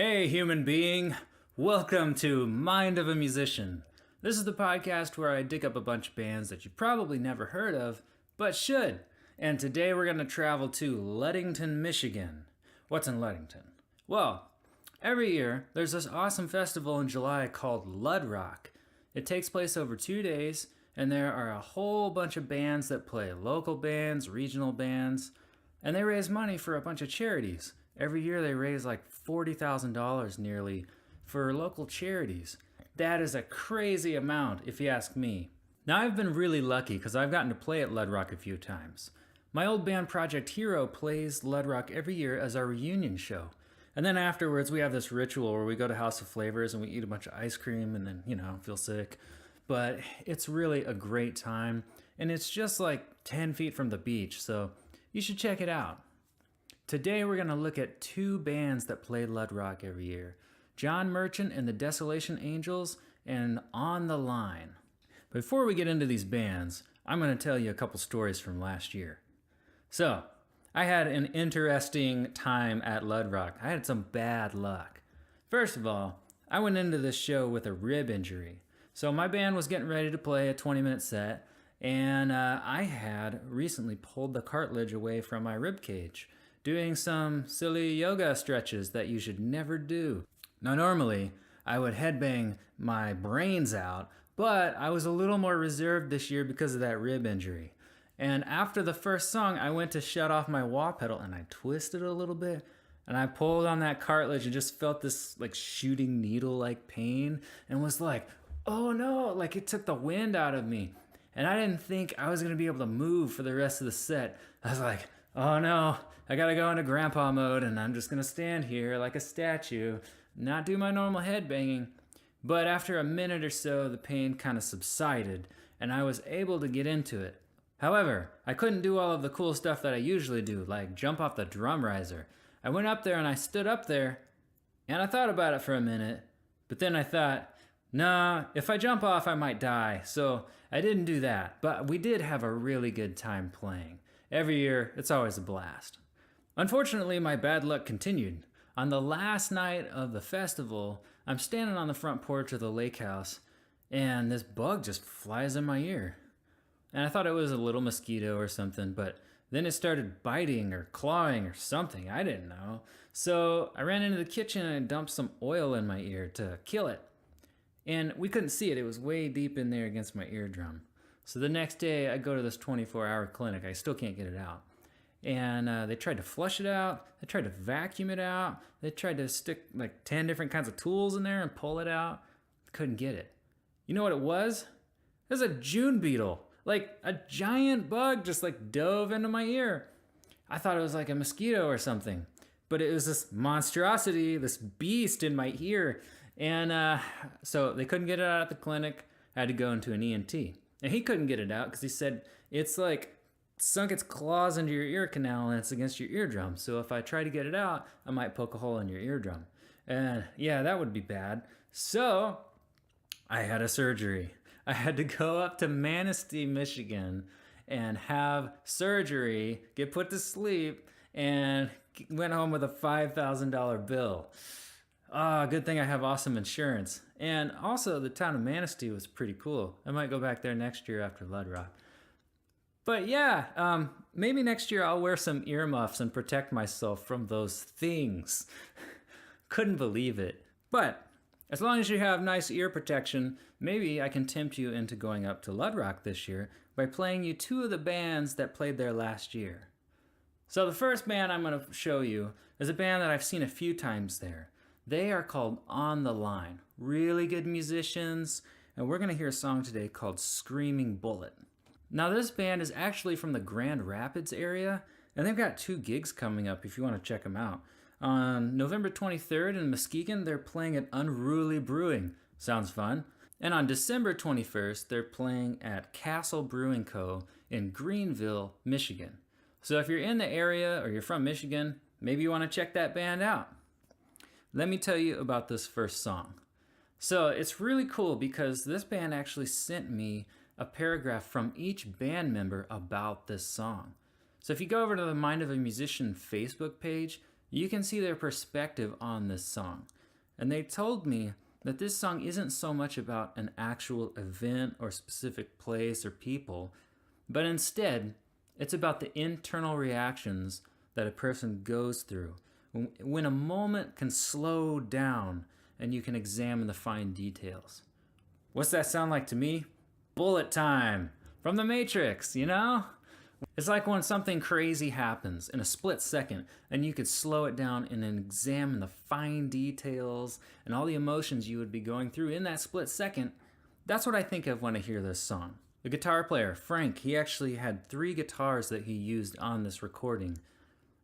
Hey, human being! Welcome to Mind of a Musician. This is the podcast where I dig up a bunch of bands that you probably never heard of, but should. And today we're going to travel to Ludington, Michigan. What's in Ludington? Well, every year there's this awesome festival in July called Lud Rock. It takes place over 2 days, and there are a whole bunch of bands that play, local bands, regional bands, and they raise money for a bunch of charities. Every year they raise like $40,000 nearly for local charities. That is a crazy amount if you ask me. Now I've been really lucky because I've gotten to play at Lud Rock a few times. My old band Project Hero plays Lud Rock every year as our reunion show. And then afterwards we have this ritual where we go to House of Flavors and we eat a bunch of ice cream and then, feel sick. But it's really a great time, and it's just like 10 feet from the beach, so you should check it out. Today we're going to look at 2 bands that play Lud Rock every year. John Merchant and the Desolation Angels, and On the Line. Before we get into these bands, I'm going to tell you a couple stories from last year. So, I had an interesting time at Lud Rock. I had some bad luck. First of all, I went into this show with a rib injury. So my band was getting ready to play a 20-minute set, and I had recently pulled the cartilage away from my rib cage, doing some silly yoga stretches that you should never do. Now normally, I would headbang my brains out, but I was a little more reserved this year because of that rib injury. And after the first song, I went to shut off my wah pedal and I twisted a little bit, and I pulled on that cartilage and just felt this like shooting needle-like pain and was like, oh no, like it took the wind out of me. And I didn't think I was going to be able to move for the rest of the set. I was like, oh no, I gotta go into grandpa mode and I'm just gonna stand here like a statue, not do my normal headbanging. But after a minute or so, the pain kind of subsided and I was able to get into it. However, I couldn't do all of the cool stuff that I usually do, like jump off the drum riser. I went up there and I stood up there and I thought about it for a minute, but then I thought, nah, if I jump off, I might die. So I didn't do that, but we did have a really good time playing. Every year, it's always a blast. Unfortunately, my bad luck continued. On the last night of the festival, I'm standing on the front porch of the lake house, and this bug just flies in my ear. And I thought it was a little mosquito or something, but then it started biting or clawing or something. I didn't know. So I ran into the kitchen and I dumped some oil in my ear to kill it. And we couldn't see it. It was way deep in there against my eardrum. So the next day, I go to this 24-hour clinic. I still can't get it out. And they tried to flush it out. They tried to vacuum it out. They tried to stick like 10 different kinds of tools in there and pull it out. Couldn't get it. You know what it was? It was a June beetle. Like a giant bug just like dove into my ear. I thought it was like a mosquito or something. But it was this monstrosity, this beast in my ear. And so they couldn't get it out at the clinic. I had to go into an ENT. And he couldn't get it out because he said it's like sunk its claws into your ear canal and it's against your eardrum. So if I try to get it out, I might poke a hole in your eardrum. And yeah, that would be bad. So I had a surgery. I had to go up to Manistee, Michigan and have surgery, get put to sleep, and went home with a $5,000 bill. Good thing I have awesome insurance. And also, the town of Manistee was pretty cool. I might go back there next year after Lud Rock. But yeah, maybe next year I'll wear some earmuffs and protect myself from those things. Couldn't believe it. But as long as you have nice ear protection, maybe I can tempt you into going up to Lud Rock this year by playing you 2 of the bands that played there last year. So the first band I'm going to show you is a band that I've seen a few times there. They are called On the Line. Really good musicians, and we're going to hear a song today called Screaming Bullet. Now this band is actually from the Grand Rapids area, and they've got 2 gigs coming up if you want to check them out. On November 23rd in Muskegon, they're playing at Unruly Brewing. Sounds fun. And on December 21st, they're playing at Castle Brewing Co. in Greenville, Michigan. So if you're in the area or you're from Michigan, maybe you want to check that band out. Let me tell you about this first song. So it's really cool because this band actually sent me a paragraph from each band member about this song. So if you go over to the Mind of a Musician Facebook page, you can see their perspective on this song. And they told me that this song isn't so much about an actual event or specific place or people, but instead, it's about the internal reactions that a person goes through when a moment can slow down and you can examine the fine details. What's that sound like to me? Bullet time from the Matrix, you know? It's like when something crazy happens in a split second and you could slow it down and then examine the fine details and all the emotions you would be going through in that split second. That's what I think of when I hear this song. The guitar player, Frank, he actually had 3 guitars that he used on this recording.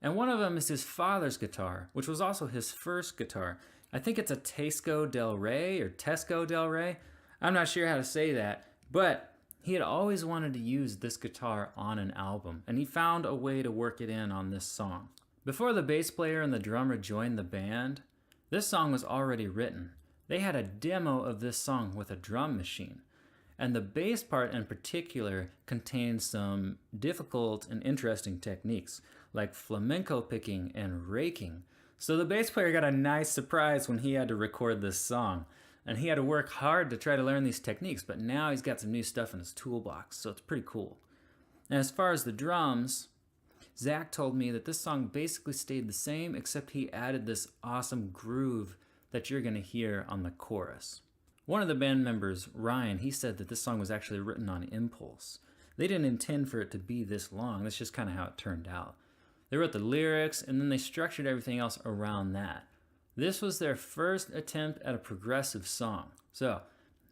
And one of them is his father's guitar, which was also his first guitar. I think it's a Tesco Del Rey or Tesco Del Rey. I'm not sure how to say that, but he had always wanted to use this guitar on an album, and he found a way to work it in on this song. Before the bass player and the drummer joined the band, this song was already written. They had a demo of this song with a drum machine. And the bass part in particular contains some difficult and interesting techniques, like flamenco picking and raking. So the bass player got a nice surprise when he had to record this song. And he had to work hard to try to learn these techniques, but now he's got some new stuff in his toolbox, so it's pretty cool. And as far as the drums, Zach told me that this song basically stayed the same, except he added this awesome groove that you're going to hear on the chorus. One of the band members, Ryan, he said that this song was actually written on impulse. They didn't intend for it to be this long. That's just kind of how it turned out. They wrote the lyrics, and then they structured everything else around that. This was their first attempt at a progressive song, so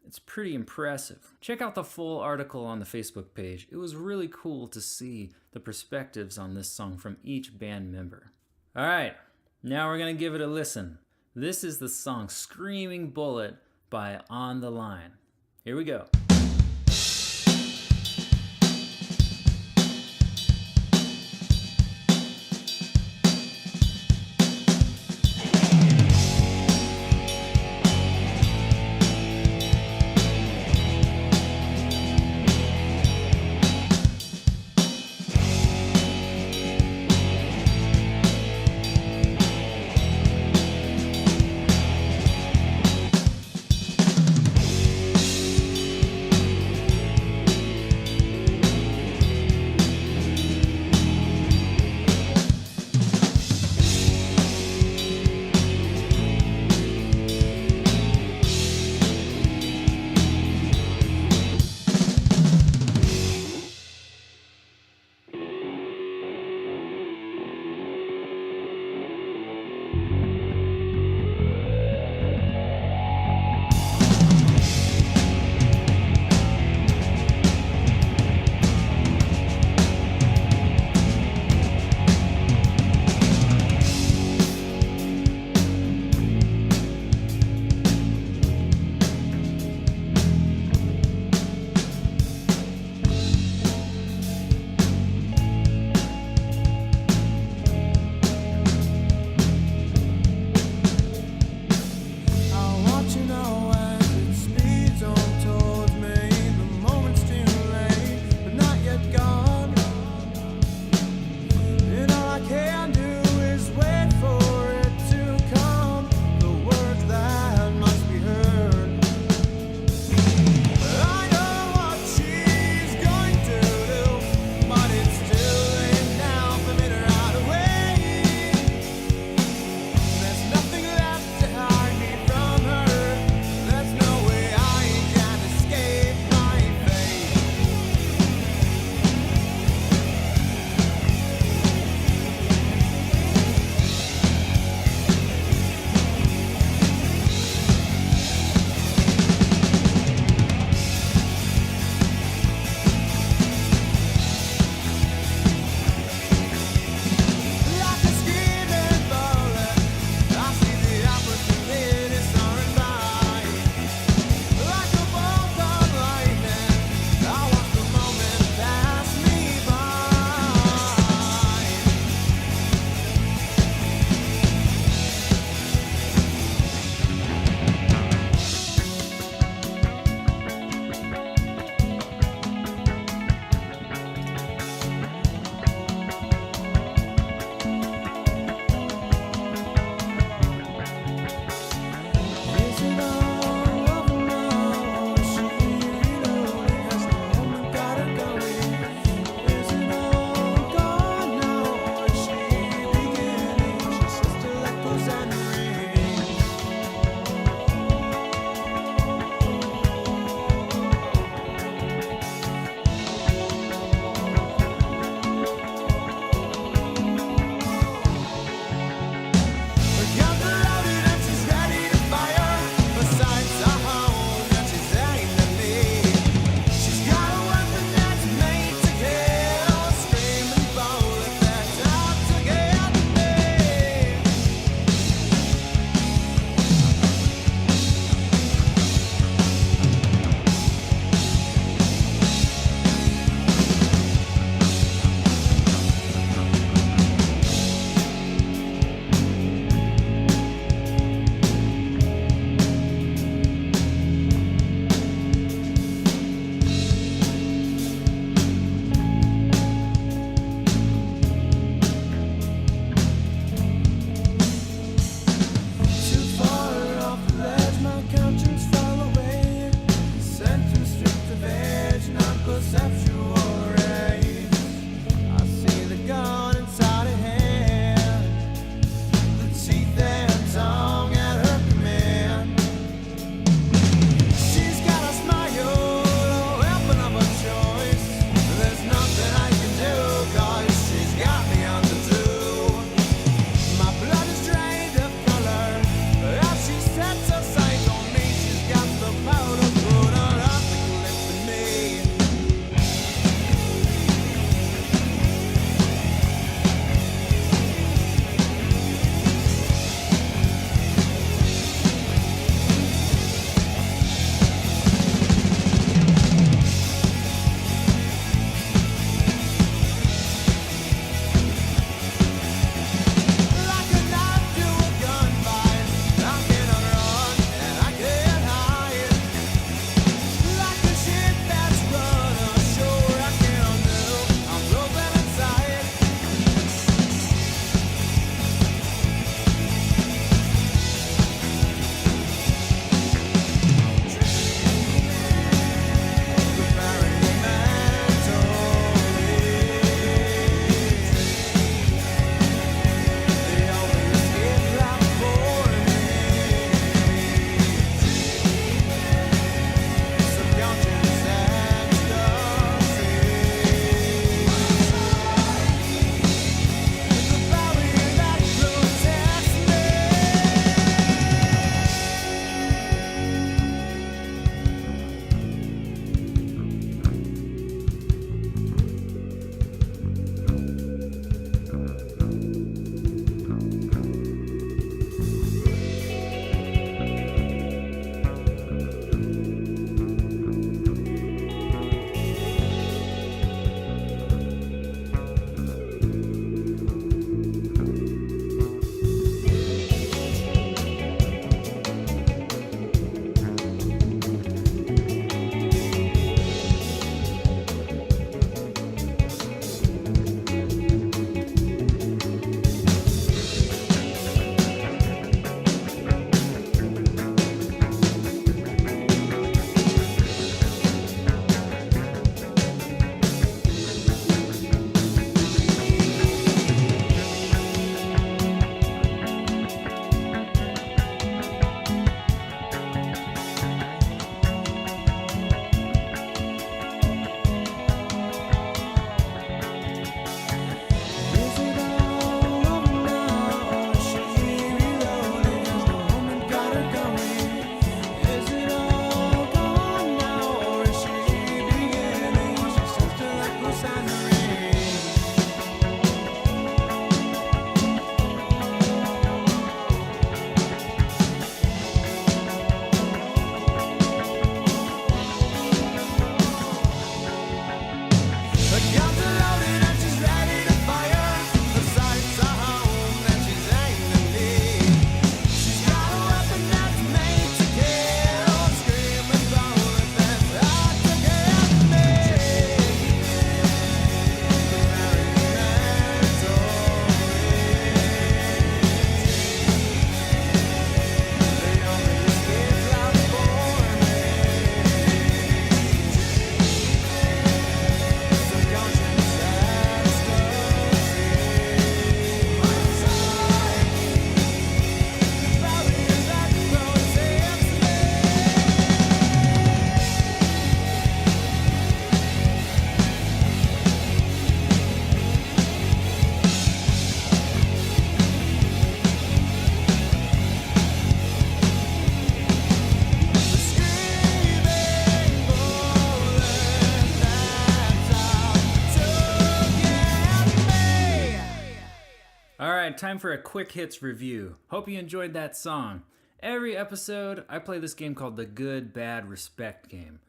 it's pretty impressive. Check out the full article on the Facebook page. It was really cool to see the perspectives on this song from each band member. All right, now we're going to give it a listen. This is the song Screaming Bullet by On the Line. Here we go. time for a quick hits review. Hope you enjoyed that song. Every episode, I play this game called the Good, Bad, Respect game.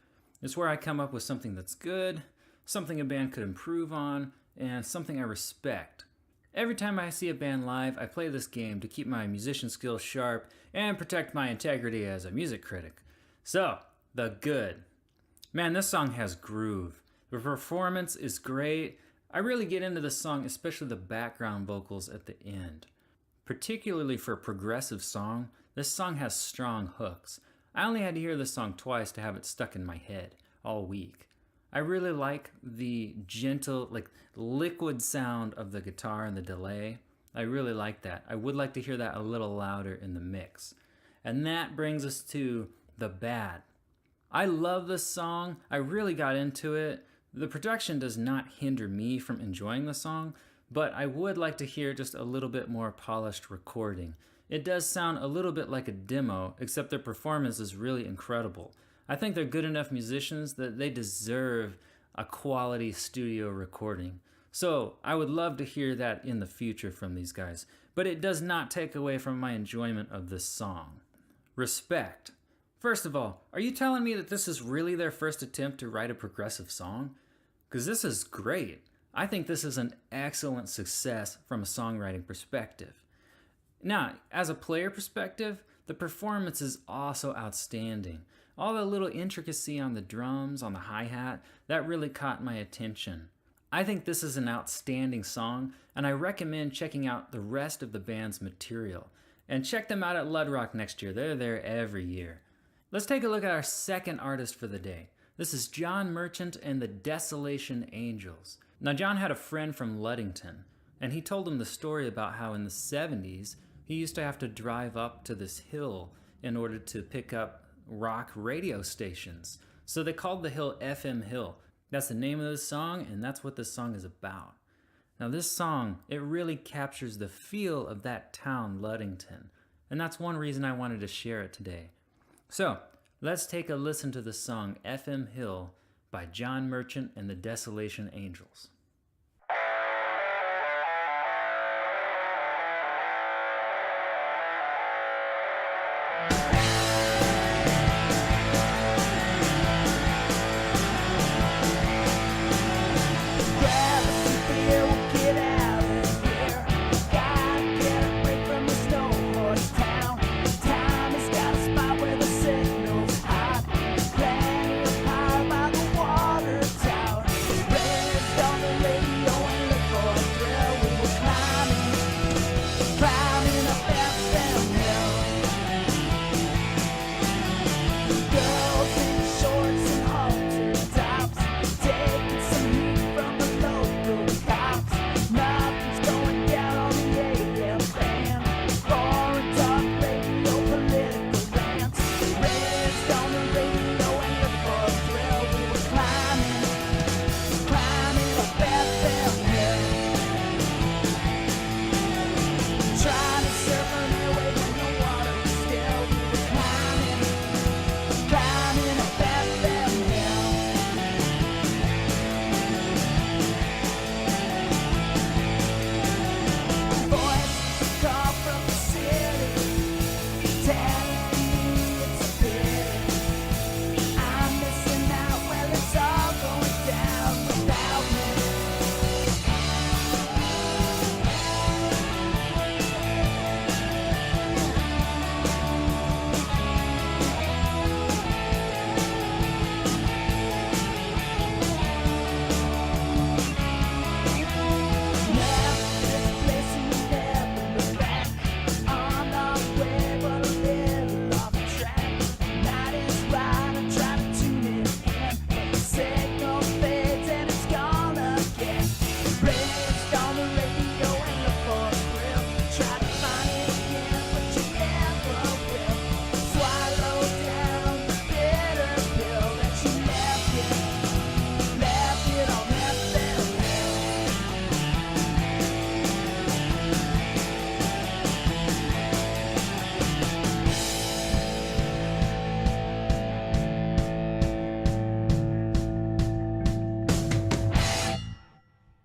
It's where I come up with something that's good, something a band could improve on, and something I respect. Every time I see a band live, I play this game to keep my musician skills sharp and protect my integrity as a music critic. So, The Good. Man, this song has groove. The performance is great. I really get into the song, especially the background vocals at the end. Particularly for a progressive song, this song has strong hooks. I only had to hear this song twice to have it stuck in my head all week. I really like the gentle, liquid sound of the guitar and the delay. I really like that. I would like to hear that a little louder in the mix. And that brings us to The Bad. I love this song. I really got into it. The production does not hinder me from enjoying the song, but I would like to hear just a little bit more polished recording. It does sound a little bit like a demo, except their performance is really incredible. I think they're good enough musicians that they deserve a quality studio recording. So I would love to hear that in the future from these guys, but it does not take away from my enjoyment of this song. Respect. First of all, are you telling me that this is really their first attempt to write a progressive song? Because this is great. I think this is an excellent success from a songwriting perspective. Now, as a player perspective, the performance is also outstanding. All the little intricacy on the drums, on the hi-hat, that really caught my attention. I think this is an outstanding song, and I recommend checking out the rest of the band's material. And check them out at Ludrock next year. They're there every year. Let's take a look at our second artist for the day. This is John Merchant and the Desolation Angels. Now, John had a friend from Ludington, and he told him the story about how in the 70s, he used to have to drive up to this hill in order to pick up rock radio stations. So they called the hill FM Hill. That's the name of the song, and that's what this song is about. Now, this song, it really captures the feel of that town, Ludington, and that's one reason I wanted to share it today. So, let's take a listen to the song FM Hill by John Merchant and the Desolation Angels.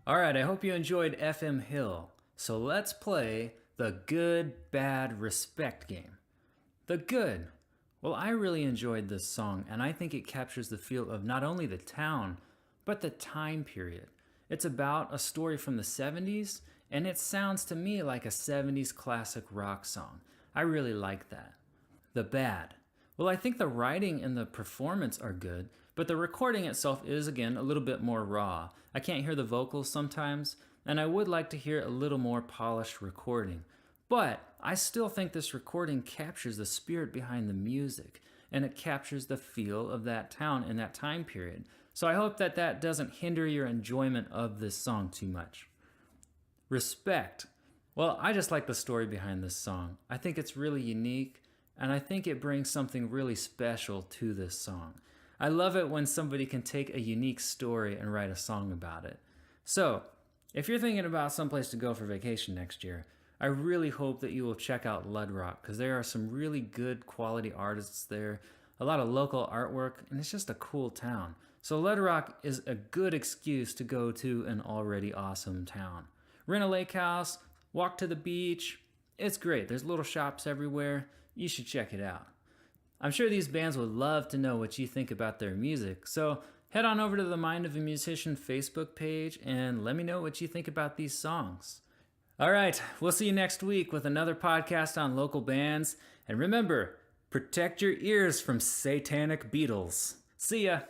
Alright, I hope you enjoyed FM Hill. So let's play the good, bad, respect game. The good. Well, I really enjoyed this song, and I think it captures the feel of not only the town, but the time period. It's about a story from the 70s, and it sounds to me like a 70s classic rock song. I really like that. The bad. Well, I think the writing and the performance are good, but the recording itself is, again, a little bit more raw. I can't hear the vocals sometimes, and I would like to hear a little more polished recording. But I still think this recording captures the spirit behind the music, and it captures the feel of that town in that time period. So I hope that that doesn't hinder your enjoyment of this song too much. Respect. Well, I just like the story behind this song. I think it's really unique, and I think it brings something really special to this song. I love it when somebody can take a unique story and write a song about it. So, if you're thinking about someplace to go for vacation next year, I really hope that you will check out Ludrock, because there are some really good quality artists there, a lot of local artwork, and it's just a cool town. So Ludrock is a good excuse to go to an already awesome town. Rent a lake house, walk to the beach. It's great. There's little shops everywhere. You should check it out. I'm sure these bands would love to know what you think about their music, so head on over to the Mind of a Musician Facebook page and let me know what you think about these songs. All right, we'll see you next week with another podcast on local bands. And remember, protect your ears from satanic Beatles. See ya.